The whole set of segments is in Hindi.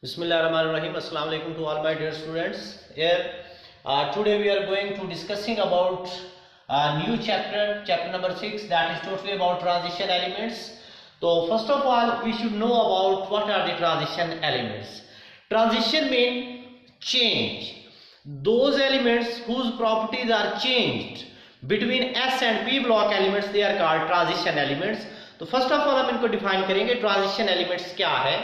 Bismillahirrahmanirrahim. Assalamu alaikum to all my dear students. Here, today we are going to discussing about a new chapter number 6, that is totally about transition elements. So first of all, we should know about what are the transition elements. Transition mean change. Those elements whose properties are changed between S and P block elements, they are called transition elements. तो first of all हम इनको define करेंगे. Transition elements क्या है?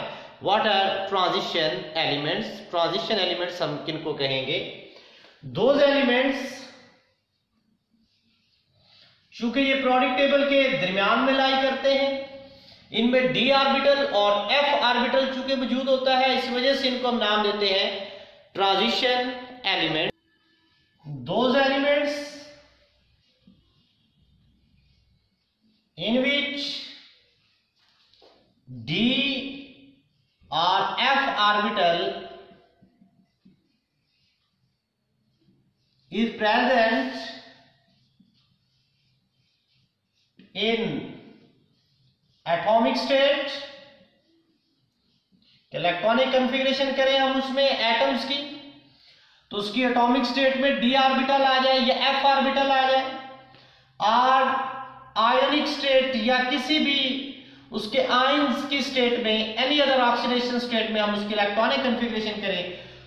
What are transition elements? Transition elements हम किनको कहेंगे? Those elements चूंकि ये प्रोडक्ट टेबल के दरमियान में लाई करते हैं, इनमें d ऑर्बिटल और f ऑर्बिटल चूंकि मौजूद होता है, इस वजह से इनको हम नाम देते हैं transition element. Those elements in which d or f orbital is present in atomic state. Electronic configuration करें हम उसमें एटम्स की, तो उसकी एटॉमिक स्टेट में d ऑर्बिटल आ जाए या f ऑर्बिटल आ जाए, और आयनिक स्टेट या किसी भी उसके आयंस की स्टेट में, एनी अदर ऑक्सीडेशन स्टेट में हम उसकी इलेक्ट्रॉनिक कॉन्फ़िगरेशन करें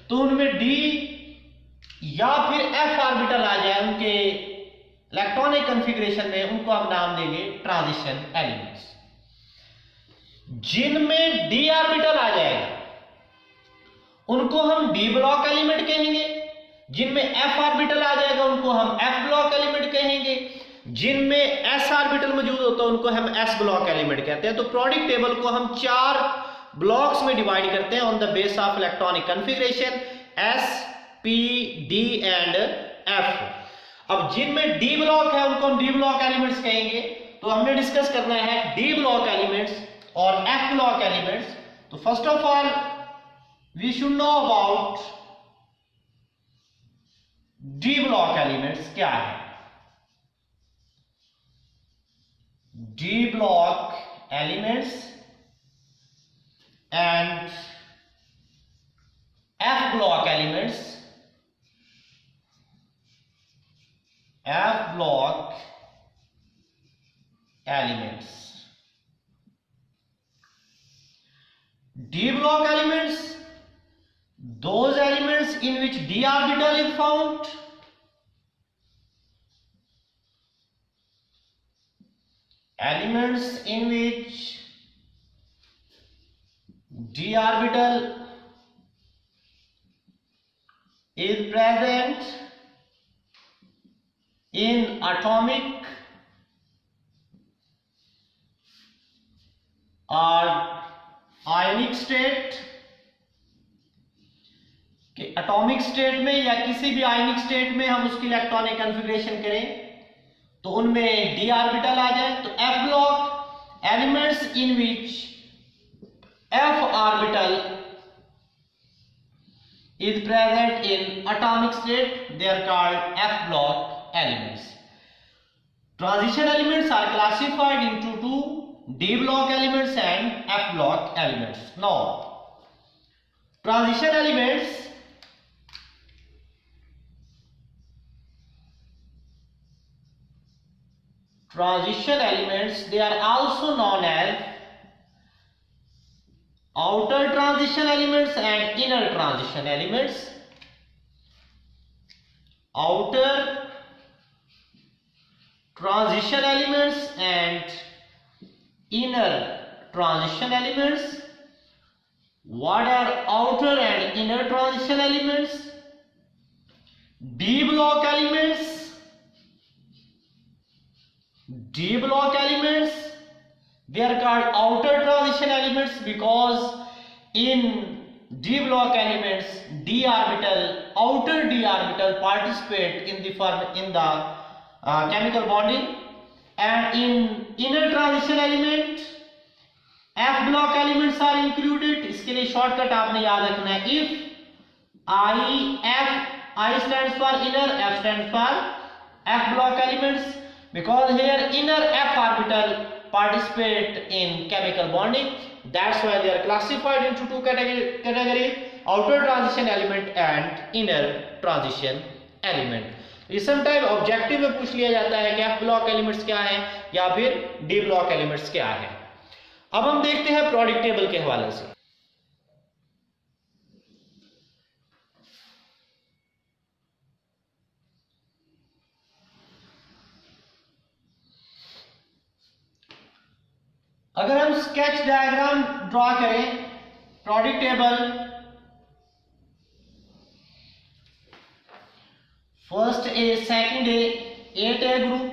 तो उनमें d या फिर f ऑर्बिटल आ जाए उनके इलेक्ट्रॉनिक कॉन्फ़िगरेशन में, उनको हम नाम देंगे ट्रांजिशन एलिमेंट्स. जिनमें d ऑर्बिटल आ जाएगा उनको हम d ब्लॉक एलिमेंट कहेंगे, जिनमें f ऑर्बिटल आ जाएगा उनको हम f ब्लॉक एलिमेंट कहेंगे, जिनमें s ऑर्बिटल मौजूद होता है उनको हम s ब्लॉक एलिमेंट कहते हैं. तो प्रोडक्ट टेबल को हम 4 ब्लॉक्स में डिवाइड करते हैं on the base of electronic configuration s, p, d and f. अब जिनमें d ब्लॉक है उनको हम d ब्लॉक एलिमेंट्स कहेंगे. तो हमने डिस्कस करना है d ब्लॉक एलिमेंट्स और f ब्लॉक एलिमेंट्स. तो first of all we should know about d block elements क्या है. D block elements and F block elements. F block elements. D block elements, those elements in which d orbital is found. Elements in which d orbital is present in atomic or ionic state. कि एटॉमिक स्टेट में या किसी भी आयनिक स्टेट में हम उसकी इलेक्ट्रॉनिक कॉन्फ़िगरेशन करें तो उनमें d ऑर्बिटल आ जाए. तो f block elements in which f orbital is present in atomic state, they are called f block elements. Transition elements are classified into two, d block elements and f block elements. Now transition elements they are also known as outer transition elements and inner transition elements. Outer transition elements and inner transition elements. What are outer and inner transition elements? D block elements. D block elements, they are called outer transition elements because in d block elements d orbital, outer d orbital participate in the chemical bonding, and in inner transition element f block elements are included. इसके लिए शॉर्टकट आपने याद रखना है. If I stands for inner, f stands for f block elements, because here inner f orbital participate in chemical bonding. That's why they are classified into two categories: outer transition element and inner transition element. ये समटाइम ऑब्जेक्टिव में पूछ लिया जाता है कि एफ ब्लॉक एलिमेंट्स क्या है या फिर डी ब्लॉक एलिमेंट्स क्या है। अब हम देखते हैं प्रोडक्ट टेबल के हवाले से। अगर हम स्केच डायग्राम ड्रॉ करें product table, first A, second A, 8 A group,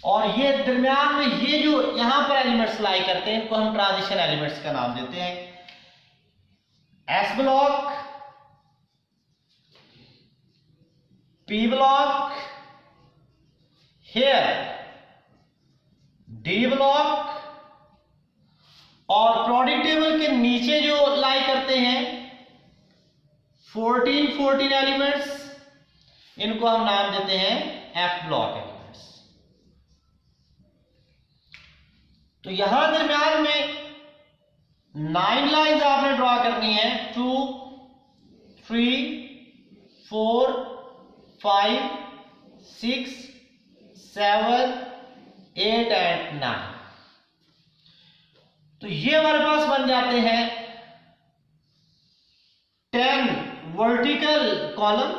और ये दरमियान में ये जो यहां पर एलिमेंट्स लाई करते हैं इनको हम ट्रांजिशन एलिमेंट्स का नाम देते हैं। S block, p block, here d block, और प्रोडक्ट टेबल के नीचे जो लाई करते हैं 14 एलिमेंट्स, इनको हम नाम देते हैं एफ ब्लॉक एलिमेंट्स। तो यहां दरमियान में 9 लाइंस आपने ड्रॉ करनी है, 2, 3, 4, 5, 6, 7, 8 एंड 9। तो ये हमारे पास बन जाते हैं 10 वर्टिकल कॉलम,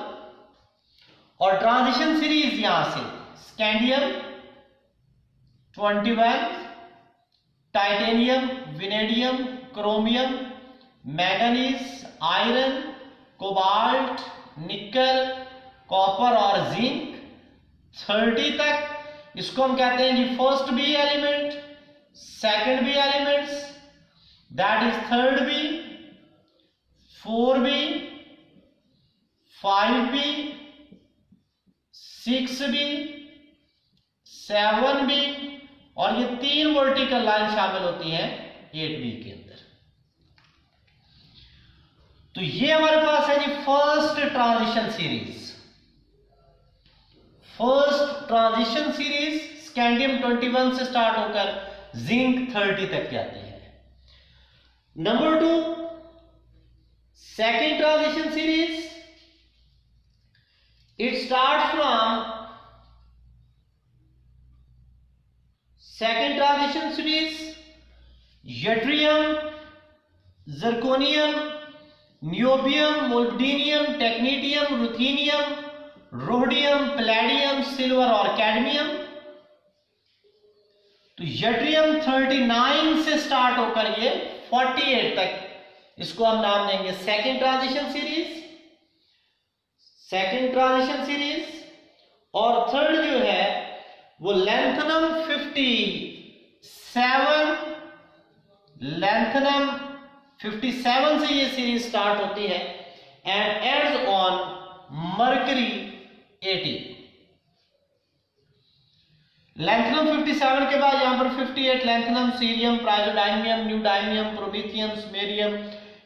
और ट्रांजिशन सीरीज यहां से scandium 21, titanium, vanadium, chromium, manganese, iron, cobalt, nickel, copper और जिंक 30 तक। इसको हम कहते हैं जी first B element, second B elements, that is third B, 4B, 5B, 6B, 7B, और ये 3 वर्टिकल लाइन शामिल होती हैं 8B के अंदर। तो ये हमारे पास है जी first transition series. First transition series scandium 21 से स्टार्ट होकर जिंक 30 तक जाती है। Number 2, second transition series, it starts from second transition series yttrium, zirconium, niobium, molybdenum, technetium, ruthenium, rhodium, palladium, silver और कैडमियम। तो yttrium 39 से स्टार्ट होकर ये 48 तक, इसको हम नाम देंगे सेकेंड ट्रांजिशन सीरीज, और थर्ड जो है वो लैंथनम 57 से ये सीरीज स्टार्ट होती है and ends on mercury 80। Lanthanum 57 के बाद यहां पर 58 lanthanum, cerium, praseodymium, neodymium, promethium, samarium,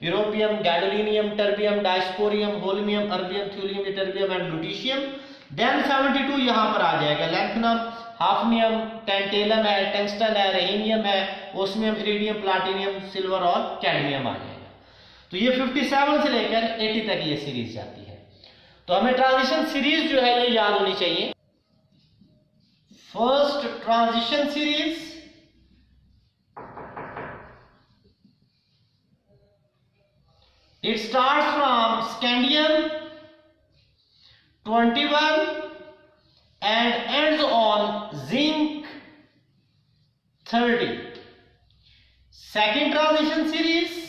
europium, gadolinium, terbium, dysprosium, holmium, erbium, thulium, ytterbium and lutetium. Then 72 यहां पर आ जाएगा लैंथनम, हाफनियम, टेंटेलम है, टंगस्टन है, रेहिनियम है, ओस्मियम, इरिडियम, प्लाटिनियम, सिल्वर और कैडमियम आ जाएगा। तो ये 57 से लेकर 80 तक ये सीरीज जाती है। तो हमें ट्रांजिशन सीरीज जो है ये याद होनी चाहिए। First transition series, it starts from scandium 21 and ends on zinc 30. Second transition series,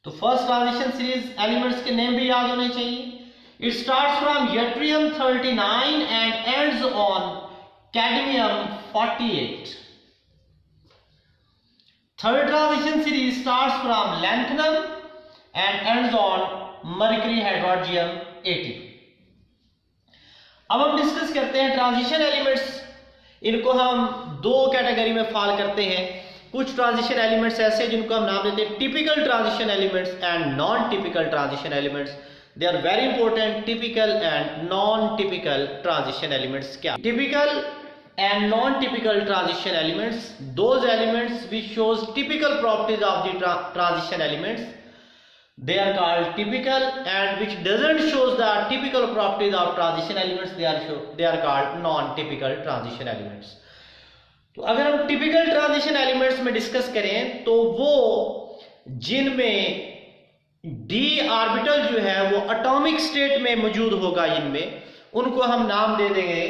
तो फर्स्ट ट्रांजिशन सीरीज एलिमेंट्स के नेम भी याद होने चाहिए। It starts from yttrium 39 and ends on cadmium 48. Third transition series starts from lanthanum and ends on mercury hydrogen 80. अब हम डिस्कस करते हैं ट्रांजिशन एलिमेंट्स। इनको हम दो कैटेगरी में फॉल करते हैं। कुछ ट्रांजिशन एलिमेंट्स ऐसे जिनको हम नाम देते हैं typical transition elements and non typical transition elements. They are very important, typical and non typical transition elements. क्या typical and non typical transition elements? Those elements which shows typical properties of the transition elements, they are called typical, and which doesn't shows the typical properties of transition elements, they are called non typical transition elements। तो अगर हम टिपिकल ट्रांजिशन एलिमेंट्स में डिस्कस करें तो वो जिनमें डी ऑर्बिटल जो है वो एटॉमिक स्टेट में मौजूद होगा, इनमें उनको हम नाम दे देंगे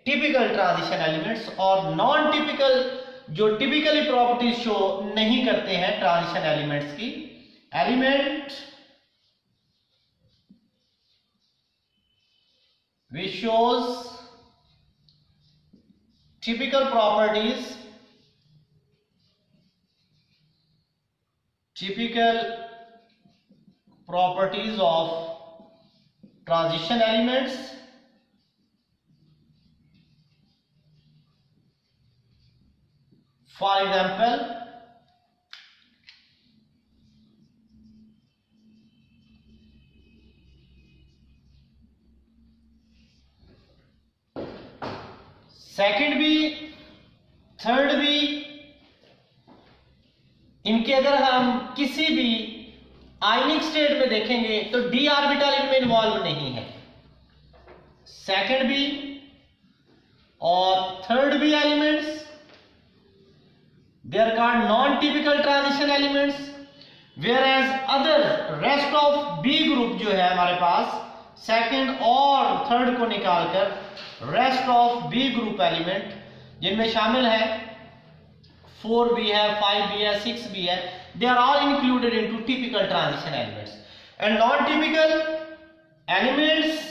टिपिकल ट्रांजिशन एलिमेंट्स। और नॉन टिपिकल जो टिपिकली प्रॉपर्टीज शो नहीं करते हैं ट्रांजिशन एलिमेंट्स की, element which shows typical properties of transition elements, for example second B, third B, इनके अगर हम किसी भी आयनिक स्टेट में देखेंगे तो डी ऑर्बिटल इनमें इन्वॉल्व नहीं है। सेकंड बी और third B elements they are called non typical transition elements, whereas other rest of B group जो है हमारे पास, सेकंड और थर्ड को निकालकर rest of B group element जिनमें शामिल है 4b है, 5b है, 6b है, they are all included into typical transition elements. And non typical elements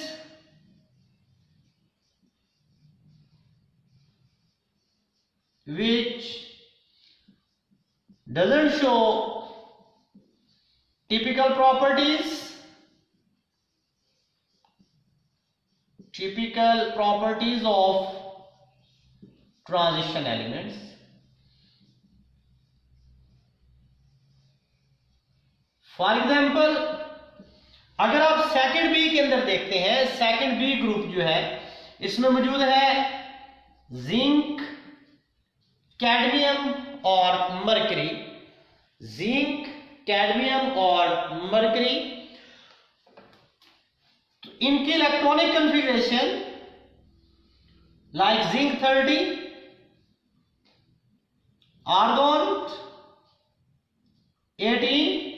which doesn't show typical properties of transition elements। For example अगर आप सेकंड बी के अंदर देखते हैं, सेकंड बी ग्रुप जो है इसमें मौजूद है जिंक, कैडमियम और मरकरी, जिंक, कैडमियम और मरकरी। इनकी electronic configuration like zinc 30, argon 18,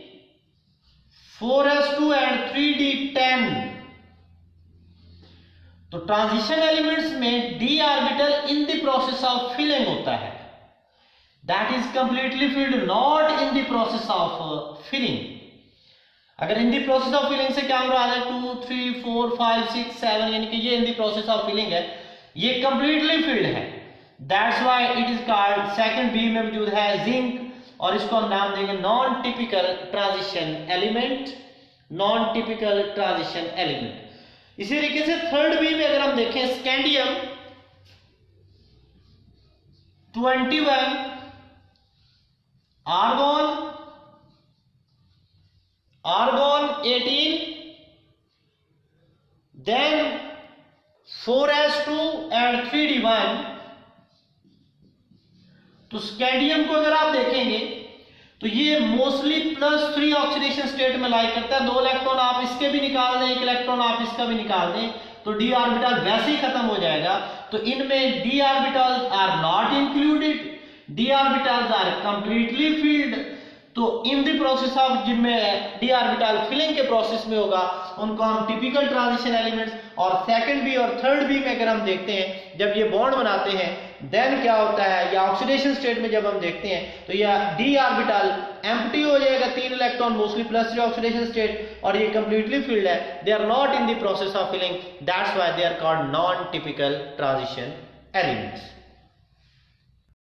4s2 and 3d10। तो ट्रांजिशन एलिमेंट्स में d orbital in the process of filling होता है, that is completely filled, not in the process of filling. अगर in the process of filling से क्या मुराद है 2, 3, 4, 5, 6, 7, यानी कि ये in the process of filling है, ये कंप्लीटली फिल्ड है। That's why it is called, second B में मौजूद है जिंक और इसको हम नाम देंगे non typical transition element, non typical transition element. इसी तरीके से थर्ड बी में अगर हम देखें scandium 21, argon 18, then 4s2 and 3d1। तो स्कैंडियम को अगर आप देखेंगे तो ये मोस्टली +3 ऑक्सीडेशन स्टेट में लाई करता है। 2 इलेक्ट्रॉन आप इसके भी निकाल दें, 1 इलेक्ट्रॉन आप इसका भी निकाल दें तो डी ऑर्बिटल वैसे ही खत्म हो जाएगा। तो इनमें d orbitals are not included, d orbitals are completely filled. तो इन द प्रोसेस ऑफ जिनमें डी ऑर्बिटल फिलिंग के प्रोसेस में होगा उनको हम टिपिकल ट्रांजिशन एलिमेंट्स। और सेकंड बी और थर्ड बी में अगर हम देखते हैं जब ये बॉन्ड बनाते हैं देन क्या होता है, या ऑक्सीडेशन स्टेट में जब हम देखते हैं तो यह डी ऑर्बिटल एम्प्टी हो जाएगा, 3 इलेक्ट्रॉन मोस्टली +3 ऑक्सीडेशन स्टेट और ये कंप्लीटली फिल्ड है। They are not in the process of filling, that's why they are called non typical transition elements.